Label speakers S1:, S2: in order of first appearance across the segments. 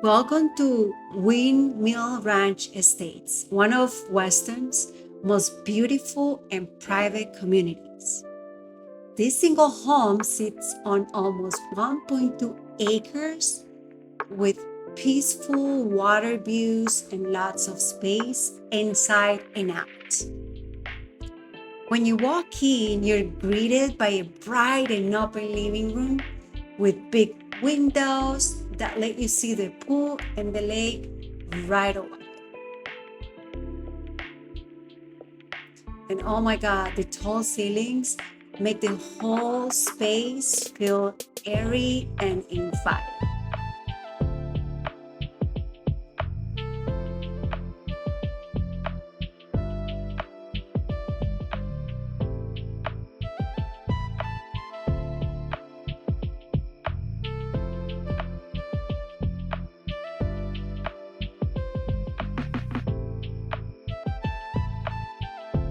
S1: Welcome to Windmill Ranch Estates, one of Weston's most beautiful and private communities. This single home sits on almost 1.2 acres with peaceful water views and lots of space inside and out. When you walk in, you're greeted by a bright and open living room with big windows that let you see the pool and the lake right away. And oh my God, the tall ceilings make the whole space feel airy and inviting.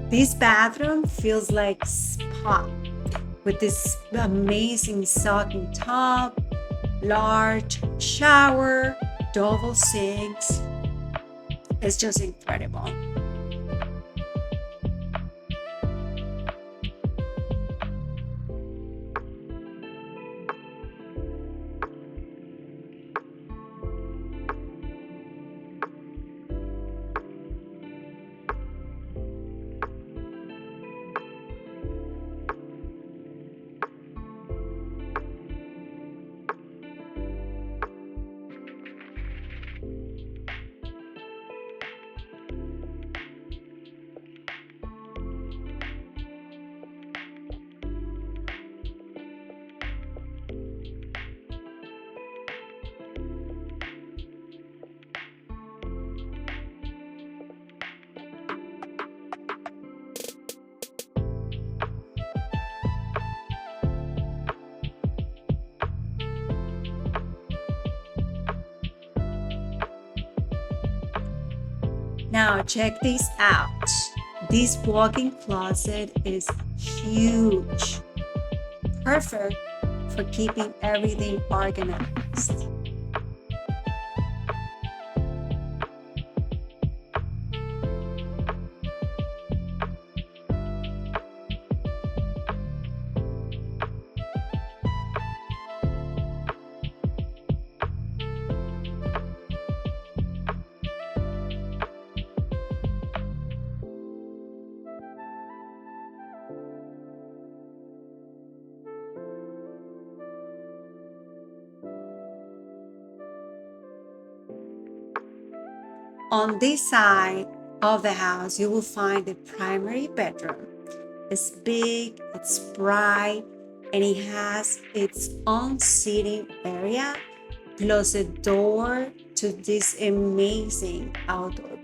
S1: This bathroom feels like spa with this amazing soaking tub, large shower, double sinks. It's just incredible. Now check this out. This walk-in closet is huge, perfect for keeping everything organized. On this side of the house, you will find the primary bedroom. It's big, it's bright, and it has its own seating area, plus a door to this amazing outdoor pool.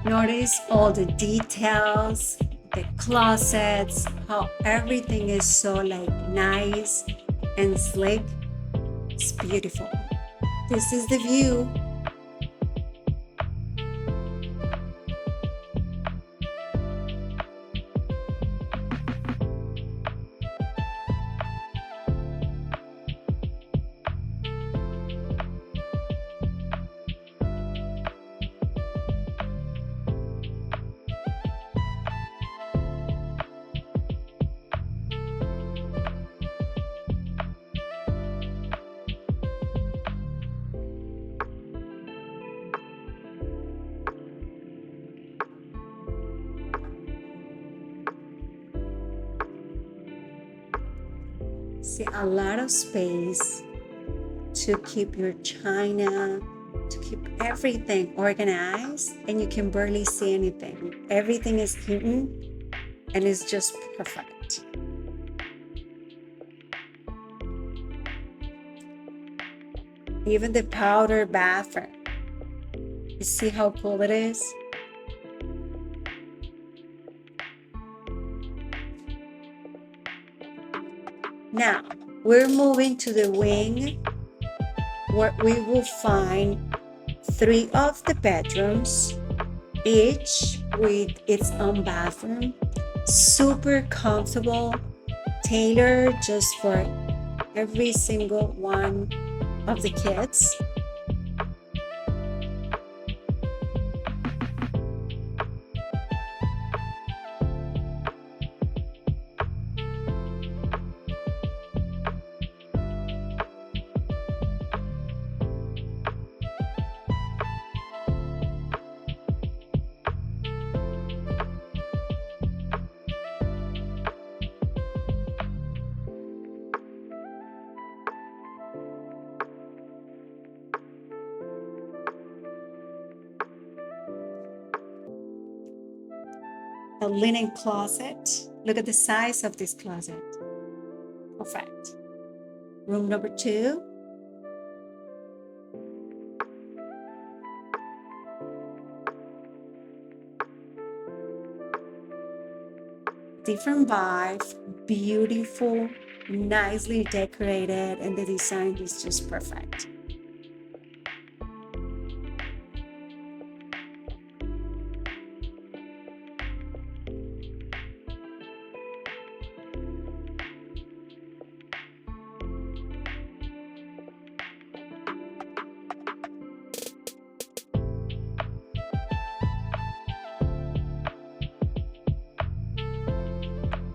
S1: Notice all the details, the closets, how everything is so nice and slick. It's beautiful. This is the view. See, a lot of space to keep your china, to keep everything organized, and you can barely see anything. Everything is hidden and it's just perfect. Even the powder bathroom. You see how cool it is? Now, we're moving to the wing where we will find 3 of the bedrooms, each with its own bathroom, super comfortable, tailored just for every single one of the kids. A linen closet. Look at the size of this closet. Perfect. Room number 2. Different vibe, beautiful, nicely decorated, and the design is just perfect.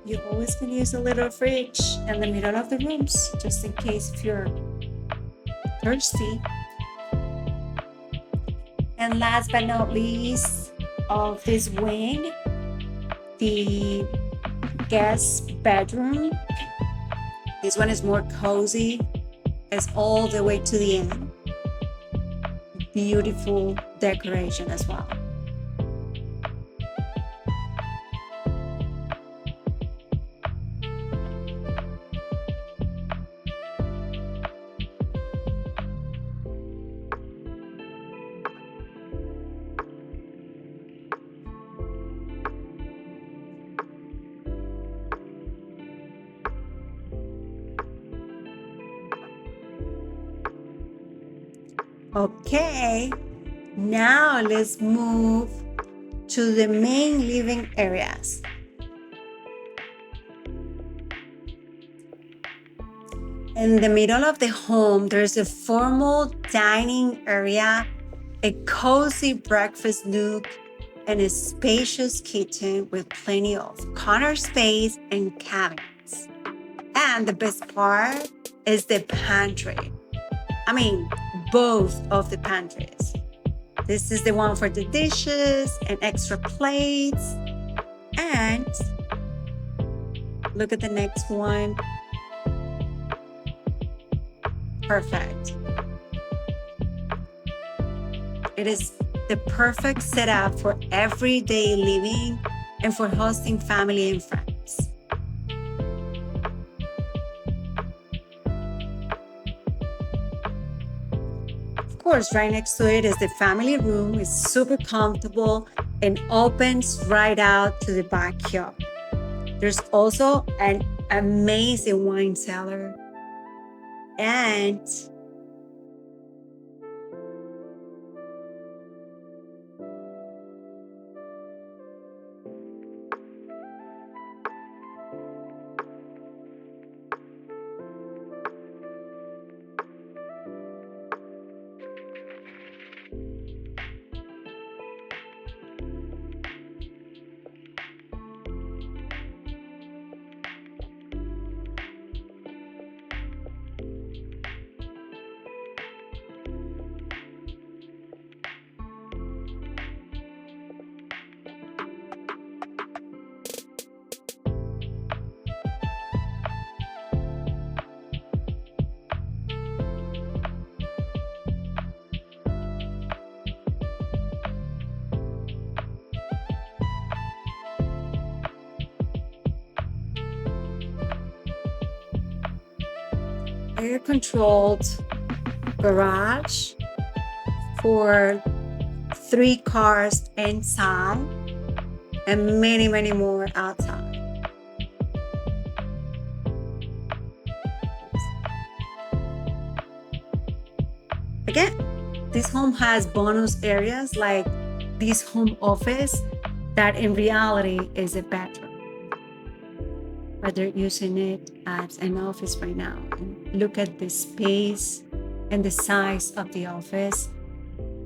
S1: You always can use a little fridge in the middle of the rooms, just in case if you're thirsty. And last but not least of this wing, the guest bedroom. This one is more cozy. It's all the way to the end. Beautiful decoration as well. Okay, now let's move to the main living areas. In the middle of the home, there's a formal dining area, a cozy breakfast nook, and a spacious kitchen with plenty of corner space and cabinets. And the best part is the pantry. I mean, both of the pantries. This is the one for the dishes and extra plates. And look at the next one. Perfect. It is the perfect setup for everyday living and for hosting family and friends. Of course, right next to it is the family room. It's super comfortable and opens right out to the backyard. There's also an amazing wine cellar and air-controlled garage for 3 cars inside and many, many more outside. Again, this home has bonus areas like this home office that in reality is a bedroom. But they're using it as an office right now. And look at the space and the size of the office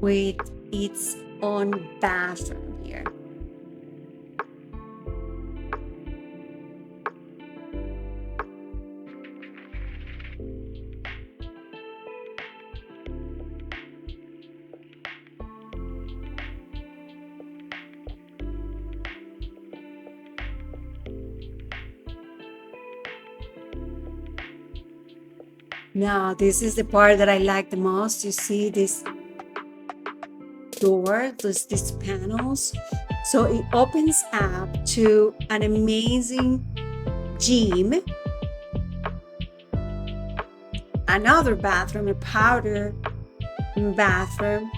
S1: with its own bathroom here. Now, this is the part that I like the most. You see this door, these panels. So it opens up to an amazing gym, another bathroom, a powder bathroom.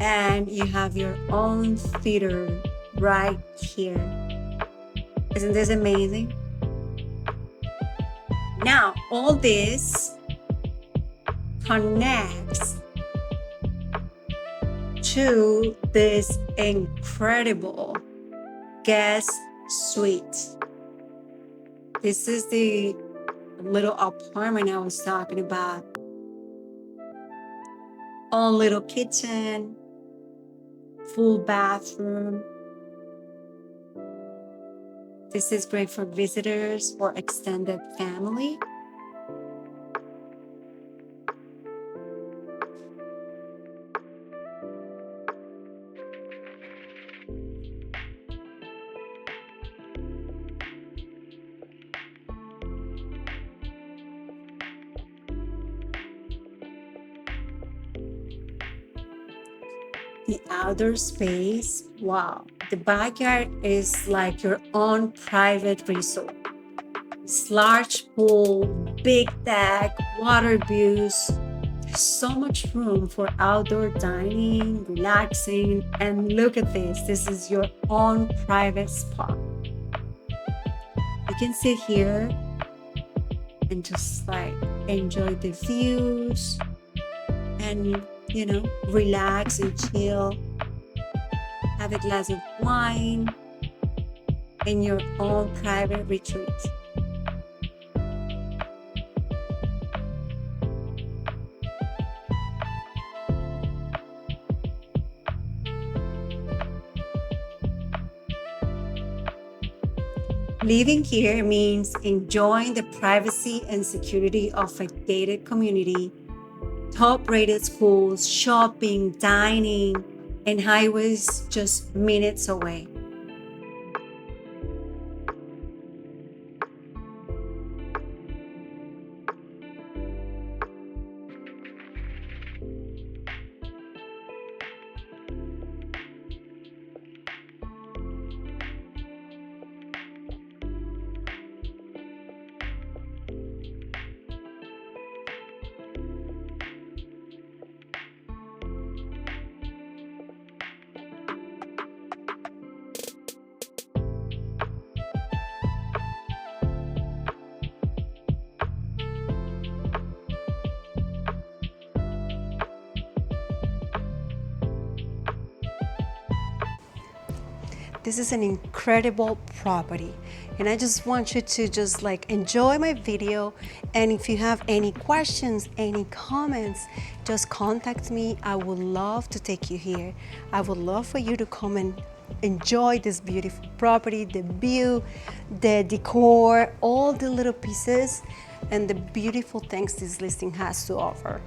S1: And you have your own theater right here. Isn't this amazing? Now, all this connects to this incredible guest suite. This is the little apartment I was talking about. Own little kitchen, full bathroom. This is great for visitors or extended family. The outdoor space, wow. The backyard is like your own private resort. It's large pool, big deck, water views. There's so much room for outdoor dining, relaxing, and look at this. This is your own private spa. You can sit here and just like enjoy the views and relax and chill, have a glass of wine in your own private retreat. Living here means enjoying the privacy and security of a gated community, top-rated schools, shopping, dining, and highways just minutes away. This is an incredible property, and I just want you to just like enjoy my video. And if you have any questions, any comments, just contact me. I would love to take you here. I would love for you to come and enjoy this beautiful property, the view, the decor, all the little pieces, and the beautiful things this listing has to offer.